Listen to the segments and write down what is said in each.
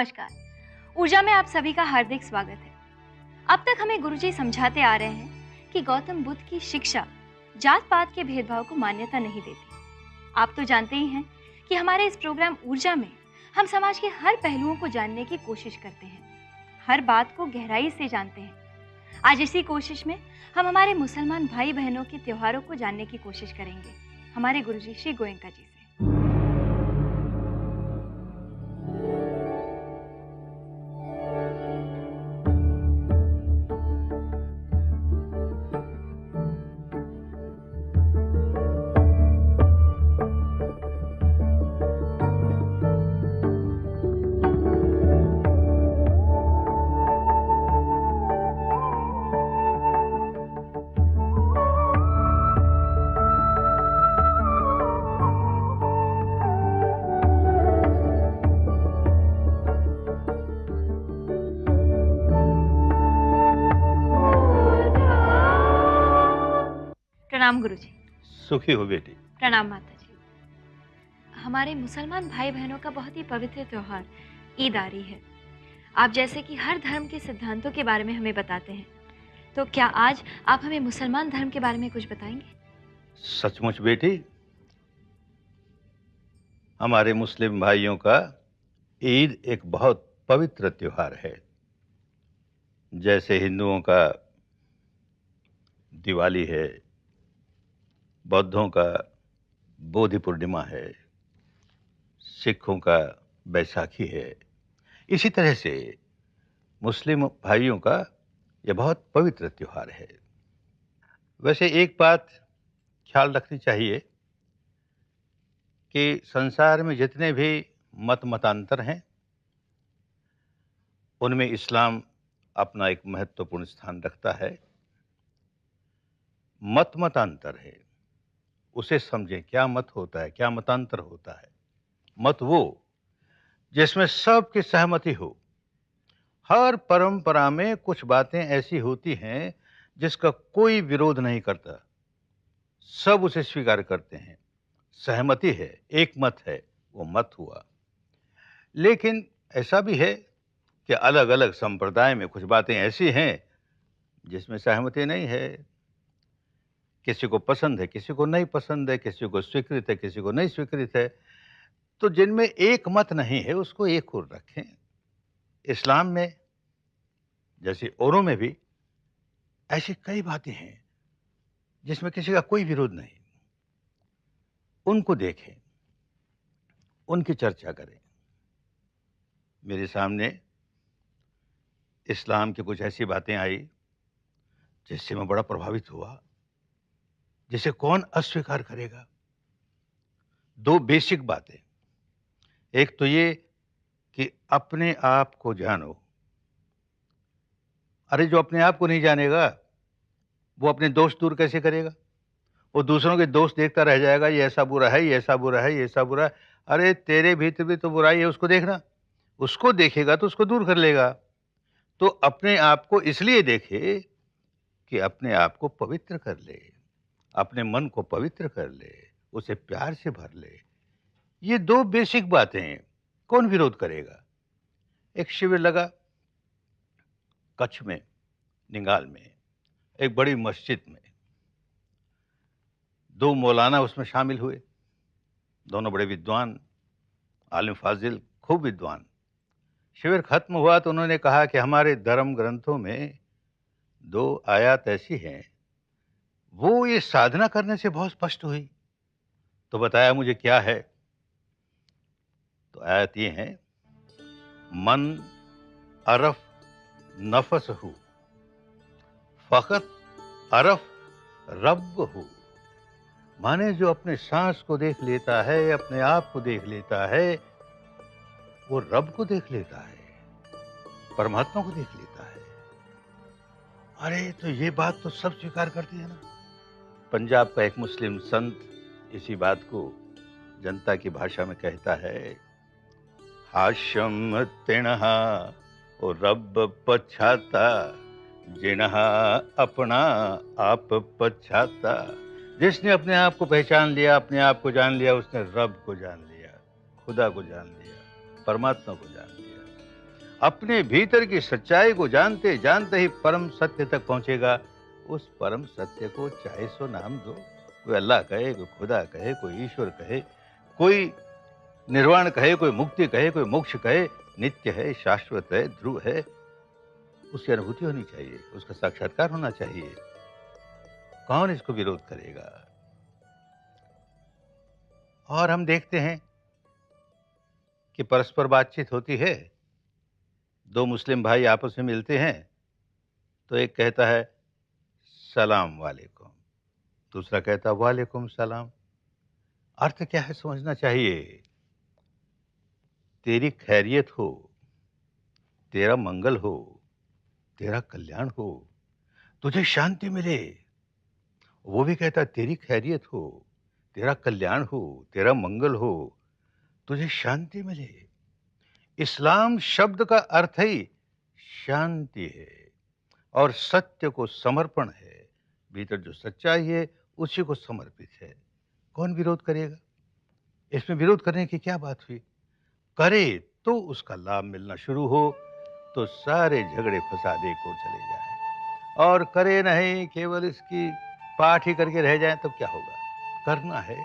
नमस्कार। ऊर्जा में आप सभी का हार्दिक स्वागत है। अब तक हमें गुरुजी समझाते आ रहे हैं कि गौतम बुद्ध की शिक्षा जात पात के भेदभाव को मान्यता नहीं देती। आप तो जानते ही हैं कि हमारे इस प्रोग्राम ऊर्जा में हम समाज के हर पहलुओं को जानने की कोशिश करते हैं, हर बात को गहराई से जानते हैं। आज इसी कोशिश में हम हमारे मुसलमान भाई बहनों के त्योहारों को जानने की कोशिश करेंगे हमारे गुरुजी श्री गोयंका जी से। प्रणाम गुरुजी। सुखी हो बेटी। प्रणाम माता जी। हमारे मुसलमान भाई बहनों का बहुत ही पवित्र त्योहार ईद आ रही है। आप जैसे कि हर धर्म के सिद्धांतों के बारे में हमें बताते हैं, तो क्या आज आप हमें मुसलमान धर्म के बारे में कुछ बताएंगे? सचमुच बेटी, हमारे मुस्लिम भाइयों का ईद एक बहुत पवित्र त्योहार है। जैसे हिंदुओं का दिवाली है, बौद्धों का बोधि पूर्णिमा है, सिखों का बैसाखी है, इसी तरह से मुस्लिम भाइयों का यह बहुत पवित्र त्योहार है। वैसे एक बात ख्याल रखनी चाहिए कि संसार में जितने भी मतांतर हैं, उनमें इस्लाम अपना एक महत्वपूर्ण स्थान रखता है। मतांतर है, उसे समझें। क्या मत होता है, क्या मतांतर होता है? मत वो जिसमें सबकी सहमति हो। हर परंपरा में कुछ बातें ऐसी होती हैं जिसका कोई विरोध नहीं करता, सब उसे स्वीकार करते हैं, सहमति है, एक मत है, वो मत हुआ। लेकिन ऐसा भी है कि अलग अलग संप्रदाय में कुछ बातें ऐसी हैं जिसमें सहमति नहीं है। किसी को पसंद है, किसी को नहीं पसंद है, किसी को स्वीकृत है, किसी को नहीं स्वीकृत है। तो जिनमें एक मत नहीं है उसको एक ओर रखें। इस्लाम में जैसे औरों में भी ऐसी कई बातें हैं जिसमें किसी का कोई विरोध नहीं। उनको देखें, उनकी चर्चा करें। मेरे सामने इस्लाम की कुछ ऐसी बातें आई जिससे मैं बड़ा प्रभावित हुआ, जिसे कौन अस्वीकार करेगा। दो बेसिक बातें। एक तो ये कि अपने आप को जानो। अरे जो अपने आप को नहीं जानेगा वो अपने दोष दूर कैसे करेगा? वो दूसरों के दोष देखता रह जाएगा, ये ऐसा बुरा है, ये ऐसा बुरा है, ये ऐसा बुरा है। अरे तेरे भीतर भी तो बुराई है, उसको देखना। उसको देखेगा तो उसको दूर कर लेगा। तो अपने आप को इसलिए देखे कि अपने आप को पवित्र कर ले, अपने मन को पवित्र कर ले, उसे प्यार से भर ले। ये दो बेसिक बातें हैं, कौन विरोध करेगा? एक शिविर लगा कच्छ में, निंगाल में, एक बड़ी मस्जिद में। दो मौलाना उसमें शामिल हुए, दोनों बड़े विद्वान, आलिम फाजिल, खूब विद्वान। शिविर खत्म हुआ तो उन्होंने कहा कि हमारे धर्म ग्रंथों में दो आयत ऐसी हैं, वो ये साधना करने से बहुत स्पष्ट हुई। तो बताया मुझे क्या है। तो आयत ये है, मन अरफ नफसहु फकत अरफ रब्बहु। माने जो अपने सांस को देख लेता है, अपने आप को देख लेता है, वो रब को देख लेता है, परमात्मा को देख लेता है। अरे तो ये बात तो सब स्वीकार करती है ना। पंजाब का एक मुस्लिम संत इसी बात को जनता की भाषा में कहता है, हाशम तिणहा ओ रब पछाता, जिन्हा अपना आप पछाता। जिसने अपने आप को पहचान लिया, अपने आप को जान लिया, उसने रब को जान लिया, खुदा को जान लिया, परमात्मा को जान लिया। अपने भीतर की सच्चाई को जानते जानते ही परम सत्य तक पहुंचेगा। उस परम सत्य को चाहे सो नाम दो, कोई अल्लाह कहे, कोई खुदा कहे, कोई ईश्वर कहे, कोई निर्वाण कहे, कोई मुक्ति कहे, कोई मोक्ष कहे, नित्य है, शाश्वत है, ध्रुव है, उसकी अनुभूति होनी चाहिए, उसका साक्षात्कार होना चाहिए। कौन इसको विरोध करेगा? और हम देखते हैं कि परस्पर बातचीत होती है। दो मुस्लिम भाई आपस में मिलते हैं तो एक कहता है सलाम वालेकुम, दूसरा कहता है वालेकुम सलाम। अर्थ क्या है समझना चाहिए। तेरी खैरियत हो, तेरा मंगल हो, तेरा कल्याण हो, तुझे शांति मिले। वो भी कहता है तेरी खैरियत हो, तेरा कल्याण हो, तेरा मंगल हो, तुझे शांति मिले। इस्लाम शब्द का अर्थ ही शांति है और सत्य को समर्पण है। भीतर जो सच्चाई है उसी को समर्पित है। कौन विरोध करेगा? इसमें विरोध करने की क्या बात हुई? करे तो उसका लाभ मिलना शुरू हो तो सारे झगड़े फसाद एक ओर चले जाएं, और करे नहीं, केवल इसकी पाठ ही करके रह जाएं, तब क्या होगा? करना है,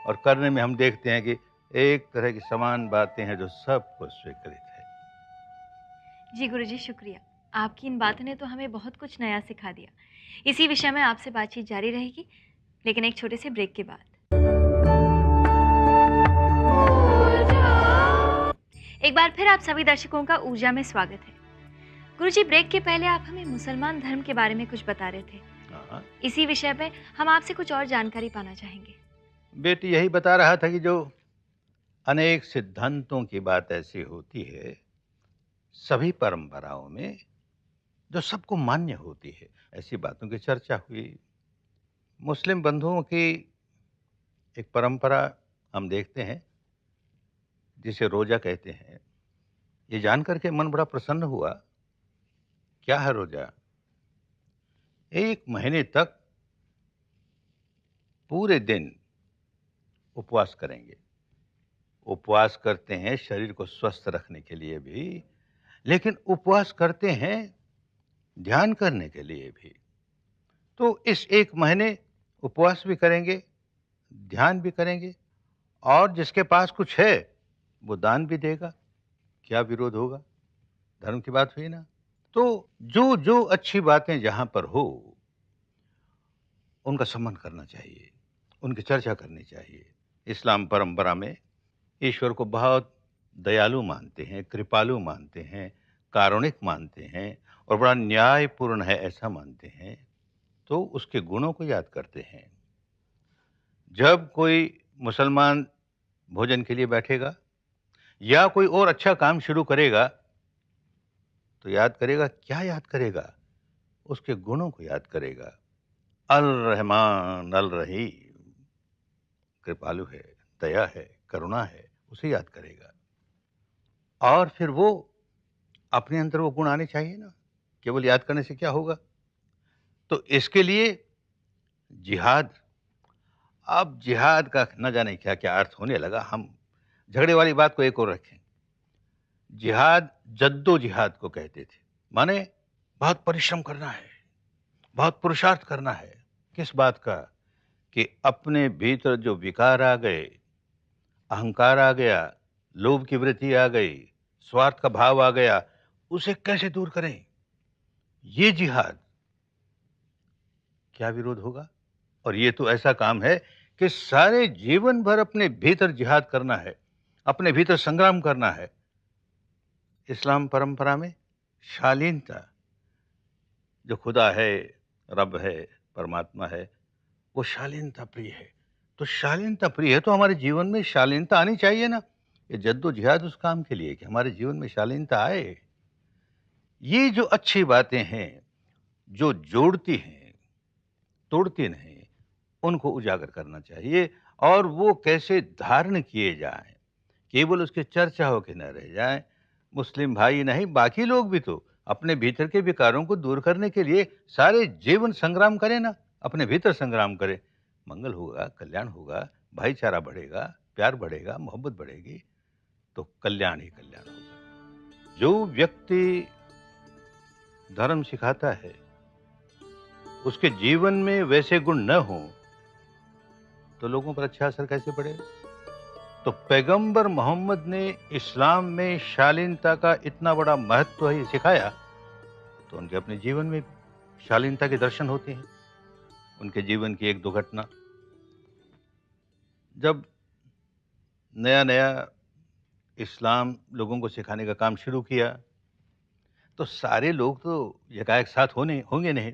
और करने में हम देखते हैं कि एक तरह की समान बातें हैं जो सबको स्वीकृत है। जी गुरुजी, शुक्रिया। आपकी इन बातों ने तो हमें बहुत कुछ नया सिखा दिया। इसी विषय में आपसे बातचीत जारी रहेगी, लेकिन एक छोटे से ब्रेक के बाद। एक बार फिर आप सभी दर्शकों का ऊर्जा में स्वागत है। गुरुजी, ब्रेक के पहले आप हमें मुसलमान धर्म के बारे में कुछ बता रहे थे। इसी विषय पे हम आपसे कुछ और जानकारी पाना चाहेंगे। बेटी, यही बता रहा था कि जो अनेक सिद्धांतों की बात ऐसी होती है सभी परंपराओं में जो सबको मान्य होती है, ऐसी बातों की चर्चा हुई। मुस्लिम बंधुओं की एक परंपरा हम देखते हैं जिसे रोजा कहते हैं। ये जानकर के मन बड़ा प्रसन्न हुआ। क्या है रोजा? 1 महीने तक पूरे दिन उपवास करेंगे। उपवास करते हैं शरीर को स्वस्थ रखने के लिए भी, लेकिन उपवास करते हैं ध्यान करने के लिए भी। तो इस 1 महीने उपवास भी करेंगे, ध्यान भी करेंगे, और जिसके पास कुछ है वो दान भी देगा। क्या विरोध होगा? धर्म की बात हुई ना। तो जो जो अच्छी बातें जहां पर हो उनका सम्मान करना चाहिए, उनकी चर्चा करनी चाहिए। इस्लाम परंपरा में ईश्वर को बहुत दयालु मानते हैं, कृपालु मानते हैं, कारुणिक मानते हैं, और बड़ा न्यायपूर्ण है ऐसा मानते हैं। तो उसके गुणों को याद करते हैं। जब कोई मुसलमान भोजन के लिए बैठेगा या कोई और अच्छा काम शुरू करेगा तो याद करेगा। क्या याद करेगा? उसके गुणों को याद करेगा। अल रहमान अल रहीम, कृपालु है, दया है, करुणा है, उसे याद करेगा। और फिर वो अपने अंदर वो गुण आने चाहिए ना। केवल याद करने से क्या होगा? तो इसके लिए जिहाद। अब जिहाद का न जाने क्या क्या अर्थ होने लगा। हम झगड़े वाली बात को एक और रखें। जिहाद जद्दोजिहाद को कहते थे। माने बहुत परिश्रम करना है, बहुत पुरुषार्थ करना है। किस बात का? कि अपने भीतर जो विकार आ गए, अहंकार आ गया, लोभ की वृत्ति आ गई, स्वार्थ का भाव आ गया, उसे कैसे दूर करें? ये जिहाद। क्या विरोध होगा? और ये तो ऐसा काम है कि सारे जीवन भर अपने भीतर जिहाद करना है, अपने भीतर संग्राम करना है। इस्लाम परंपरा में शालीनता, जो खुदा है, रब है, परमात्मा है, वो शालीनता प्रिय है। तो शालीनता प्रिय है तो हमारे जीवन में शालीनता आनी चाहिए ना। ये जद्दोजहद उस काम के लिए कि हमारे जीवन में शालीनता आए। ये जो अच्छी बातें हैं जो जोड़ती हैं, तोड़ती नहीं, उनको उजागर करना चाहिए। और वो कैसे धारण किए जाएं, केवल उसकी चर्चा हो के न रह जाएं। मुस्लिम भाई नहीं, बाकी लोग भी तो अपने भीतर के विकारों को दूर करने के लिए सारे जीवन संग्राम करें ना, अपने भीतर संग्राम करें। मंगल होगा, कल्याण होगा, भाईचारा बढ़ेगा, प्यार बढ़ेगा, मोहब्बत बढ़ेगी, तो कल्याण ही कल्याण होगा। जो व्यक्ति धर्म सिखाता है उसके जीवन में वैसे गुण न हो तो लोगों पर अच्छा असर कैसे पड़ेगा? तो पैगंबर मोहम्मद ने इस्लाम में शालीनता का इतना बड़ा महत्व ही सिखाया, तो उनके अपने जीवन में शालीनता के दर्शन होते हैं। उनके जीवन की एक दो घटना, जब नया नया इस्लाम लोगों को सिखाने का काम शुरू किया तो सारे लोग तो यकायक साथ होंगे नहीं,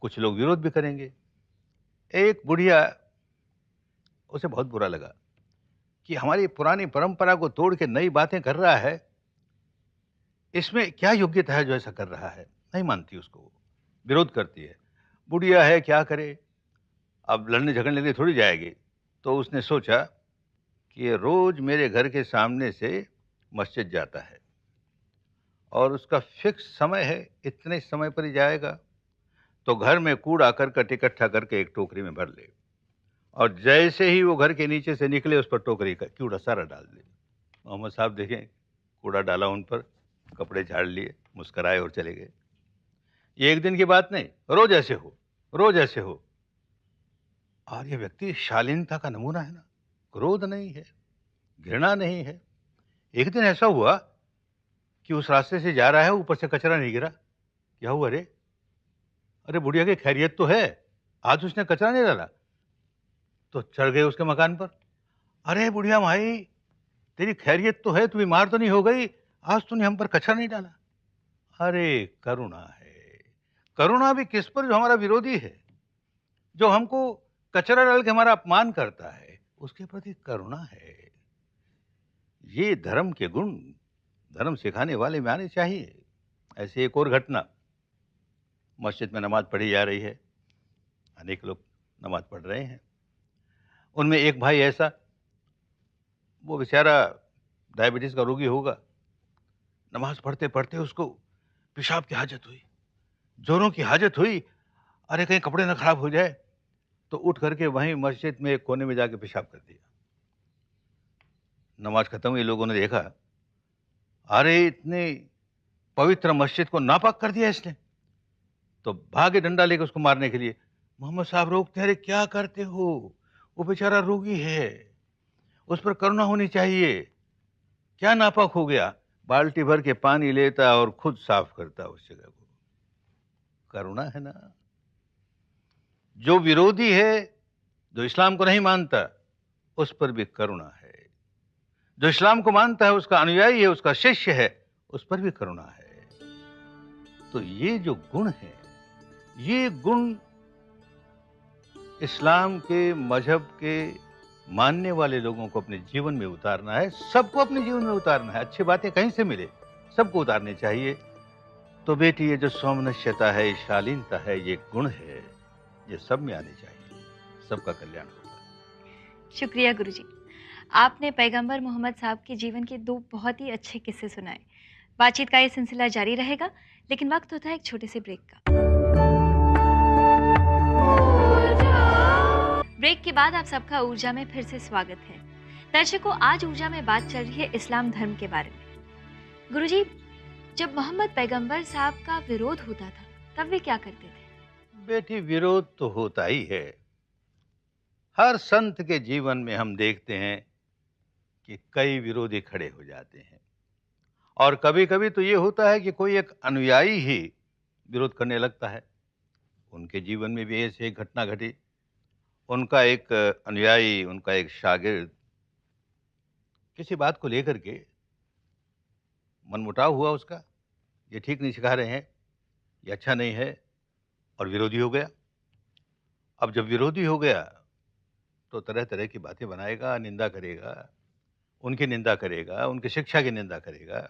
कुछ लोग विरोध भी करेंगे। एक बुढ़िया, उसे बहुत बुरा लगा कि हमारी पुरानी परंपरा को तोड़ के नई बातें कर रहा है, इसमें क्या योग्यता है जो ऐसा कर रहा है। नहीं मानती उसको, विरोध करती है। बुढ़िया है, क्या करे, अब लड़ने झगड़ने के लिए थोड़ी जाएगी। तो उसने सोचा कि ये रोज मेरे घर के सामने से मस्जिद जाता है और उसका फिक्स समय है, इतने समय पर ही जाएगा, तो घर में कूड़ा करकट इकट्ठा करके एक टोकरी में भर ले और जैसे ही वो घर के नीचे से निकले उस पर टोकरी का कूड़ा सारा डाल दे। मोहम्मद साहब देखें, कूड़ा डाला उन पर, कपड़े झाड़ लिए, मुस्कराए और चले गए। ये एक दिन की बात नहीं, रोज ऐसे हो, रोज ऐसे हो। और ये व्यक्ति शालीनता का नमूना है ना, क्रोध नहीं है, घृणा नहीं है। एक दिन ऐसा हुआ कि उस रास्ते से जा रहा है, ऊपर से कचरा नहीं गिरा। क्या हुआ रे? अरे बुढ़िया की खैरियत तो है, आज उसने कचरा नहीं डाला। तो चढ़ गए उसके मकान पर। अरे बुढ़िया माई, तेरी खैरियत तो है, तू बीमार तो नहीं हो गई, आज तूने हम पर कचरा नहीं डाला। अरे करुणा है, करुणा भी किस पर? जो हमारा विरोधी है, जो हमको कचरा डाल के हमारा अपमान करता है, उसके प्रति करुणा है। ये धर्म के गुण धर्म सिखाने वाले में आने चाहिए। ऐसे एक और घटना, मस्जिद में नमाज पढ़ी जा रही है, अनेक लोग नमाज पढ़ रहे हैं। उनमें एक भाई ऐसा, वो बेचारा डायबिटीज का रोगी होगा, नमाज पढ़ते पढ़ते उसको पेशाब की हाजत हुई, जोरों की हाजत हुई। अरे कहीं कपड़े ना खराब हो जाए, तो उठ करके वहीं मस्जिद में एक कोने में जाके पेशाब कर दिया। नमाज खत्म हुई, लोगों ने देखा, अरे इतने पवित्र मस्जिद को नापाक कर दिया इसने। तो भागे डंडा लेकर उसको मारने के लिए। मोहम्मद साहब रोकते, अरे क्या करते हो, वो बेचारा रोगी है, उस पर करुणा होनी चाहिए, क्या नापाक हो गया। बाल्टी भर के पानी लेता और खुद साफ करता उस जगह को। करुणा है ना। जो विरोधी है, जो इस्लाम को नहीं मानता, उस पर भी करुणा है। जो इस्लाम को मानता है, उसका अनुयायी है, उसका शिष्य है, उस पर भी करुणा है। तो ये जो गुण है, ये गुण इस्लाम के मजहब के मानने वाले लोगों को अपने जीवन में उतारना है। सबको अपने जीवन में उतारना है। अच्छी बातें कहीं से मिले, सबको उतारनी चाहिए। तो बेटी, ये जो सौमनस्यता है, शालीनता है, ये गुण है, ये सब में आनी चाहिए, सबका कल्याण होगा। शुक्रिया गुरुजी, आपने पैगंबर मोहम्मद साहब के जीवन के दो बहुत ही अच्छे किस्से सुनाए। बातचीत का ये सिलसिला जारी रहेगा, लेकिन वक्त होता है एक छोटे से ब्रेक का। ब्रेक के बाद आप सबका ऊर्जा में फिर से स्वागत है। दर्शकों, आज ऊर्जा में बात चल रही है इस्लाम धर्म के बारे में। गुरुजी, जब मोहम्मद पैगंबर साहब का विरोध होता था, तब वे क्या करते थे? बेटी, विरोध तो होता ही है। हर संत के जीवन में हम देखते हैं कि कई विरोधी खड़े हो जाते हैं, और कभी कभी तो ये होता है कि कोई एक अनुयायी ही विरोध करने लगता है। उनके जीवन में भी ऐसी एक घटना घटी। उनका एक अनुयायी, उनका एक शागिर्द किसी बात को लेकर के मनमुटाव हुआ उसका, ये ठीक नहीं सिखा रहे हैं, ये अच्छा नहीं है, और विरोधी हो गया। अब जब विरोधी हो गया तो तरह तरह की बातें बनाएगा, निंदा करेगा, उनकी निंदा करेगा, उनकी शिक्षा की निंदा करेगा।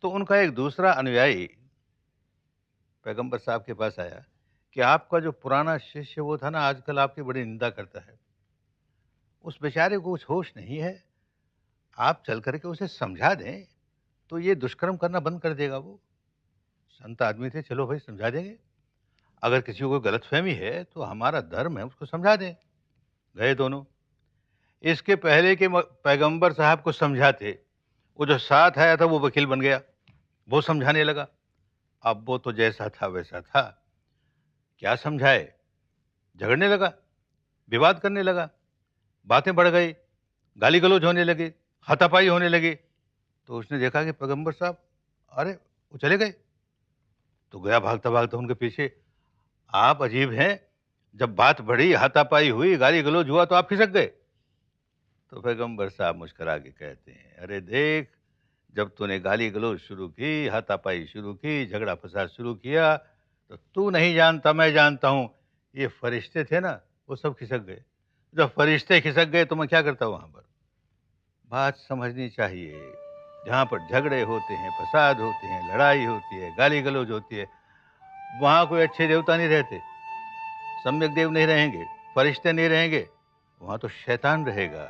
तो उनका एक दूसरा अनुयायी पैगंबर साहब के पास आया कि आपका जो पुराना शिष्य वो था ना, आजकल आपकी बड़ी निंदा करता है, उस बेचारे को कुछ होश नहीं है, आप चल करके उसे समझा दें तो ये दुष्कर्म करना बंद कर देगा। वो संत आदमी थे, चलो भाई समझा देंगे। अगर किसी को गलतफहमी है तो हमारा धर्म है, उसको समझा दें। गए दोनों। इसके पहले के पैगंबर साहब को समझाते, वो जो साथ आया था वो वकील बन गया। वो समझाने लगा। अब वो तो जैसा था वैसा था। क्या समझाए? झगड़ने लगा, विवाद करने लगा, बातें बढ़ गई, गाली गलौज होने लगी, हाथापाई होने लगी। तो उसने देखा कि पैगंबर साहब, अरे वो चले गए। तो गया भागता भागता उनके पीछे। आप अजीब हैं, जब बात बढ़ी, हाथापाई हुई, गाली गलौज हुआ तो आप खिसक गए। तो पैगंबर साहब मुस्कुरा के कहते हैं, अरे देख, जब तूने गाली गलौज शुरू की, हाथापाई शुरू की, झगड़ा फसाद शुरू किया, तो तू नहीं जानता, मैं जानता हूं। ये फरिश्ते थे ना, वो सब खिसक गए। जब फरिश्ते खिसक गए तो मैं क्या करता वहां पर? बात समझनी चाहिए। जहां पर झगड़े होते हैं, फसाद होते हैं, लड़ाई होती है, गाली गलौज होती है, वहां कोई अच्छे देवता नहीं रहते, सम्यक देव नहीं रहेंगे, फरिश्ते नहीं रहेंगे, वहां तो शैतान रहेगा।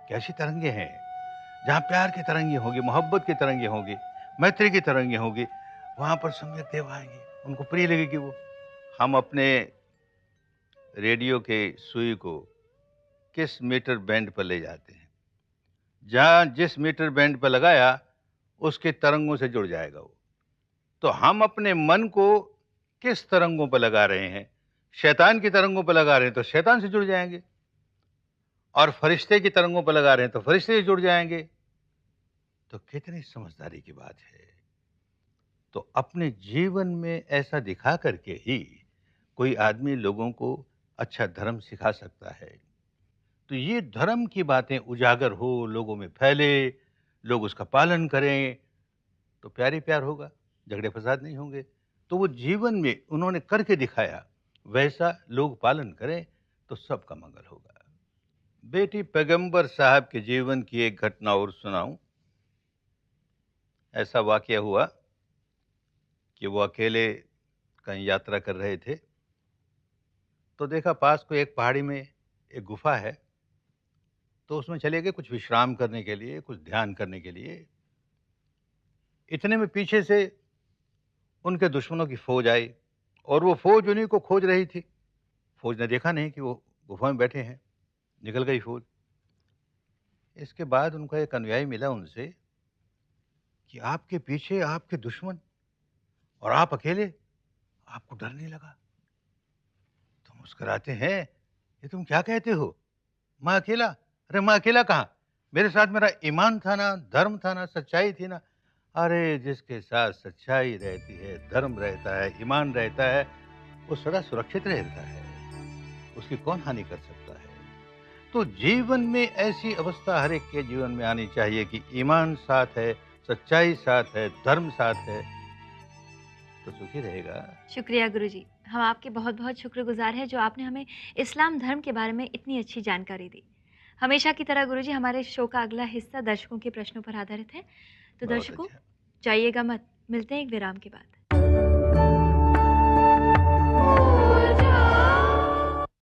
कैसी तरंगे हैं! जहाँ प्यार की तरंगे होगी, मोहब्बत की तरंगे होगी, मैत्री की तरंगे होगी, वहां पर सम्यक देव आएंगे, उनको प्रिय लगेगी वो। हम अपने रेडियो के सुई को किस मीटर बैंड पर ले जाते हैं, जहां जिस मीटर बैंड पर लगाया, उसके तरंगों से जुड़ जाएगा वो। तो हम अपने मन को किस तरंगों पर लगा रहे हैं? शैतान की तरंगों पर लगा रहे हैं तो शैतान से जुड़ जाएंगे, और फरिश्ते की तरंगों पर लगा रहे हैं तो फरिश्ते से जुड़ जाएंगे। तो कितनी समझदारी की बात है। तो अपने जीवन में ऐसा दिखा करके ही कोई आदमी लोगों को अच्छा धर्म सिखा सकता है। तो ये धर्म की बातें उजागर हो, लोगों में फैले, लोग उसका पालन करें, तो प्यार ही प्यार होगा, झगड़े फसाद नहीं होंगे। तो वो जीवन में उन्होंने करके दिखाया, वैसा लोग पालन करें तो सबका मंगल होगा। बेटी, पैगंबर साहब के जीवन की एक घटना और सुनाऊं। ऐसा वाकया हुआ कि वो अकेले कहीं यात्रा कर रहे थे, तो देखा पास को एक पहाड़ी में एक गुफा है। तो उसमें चले गए कुछ विश्राम करने के लिए, कुछ ध्यान करने के लिए। इतने में पीछे से उनके दुश्मनों की फौज आई, और वो फौज उन्हीं को खोज रही थी। फौज ने देखा नहीं कि वो गुफा में बैठे हैं, निकल गई फौज। इसके बाद उनका एक अनुयायी मिला उनसे कि आपके पीछे आपके दुश्मन और आप अकेले, आपको डर नहीं लगा? तो मुस्कुराते हैं, ये तुम क्या कहते हो? मैं अकेला? अरे मैं अकेला कहाँ? मेरे साथ मेरा ईमान था ना, धर्म था ना, सच्चाई थी ना। अरे जिसके साथ सच्चाई रहती है, धर्म रहता है, ईमान रहता है, वो सदा सुरक्षित रहता है, उसकी कौन हानि कर सकता है? तो जीवन में ऐसी अवस्था हर एक के जीवन में आनी चाहिए कि ईमान साथ है, सच्चाई साथ है, धर्म साथ है, तो सुखी रहेगा। शुक्रिया गुरुजी। हम आपके बहुत बहुत शुक्रगुजार हैं जो आपने हमें इस्लाम धर्म के बारे में इतनी अच्छी जानकारी दी। हमेशा की तरह गुरुजी, हमारे शो का अगला हिस्सा दर्शकों के प्रश्नों पर आधारित है। तो बहुत दर्शकों, अच्छा। जाइएगा मत, मिलते हैं एक विराम के बाद।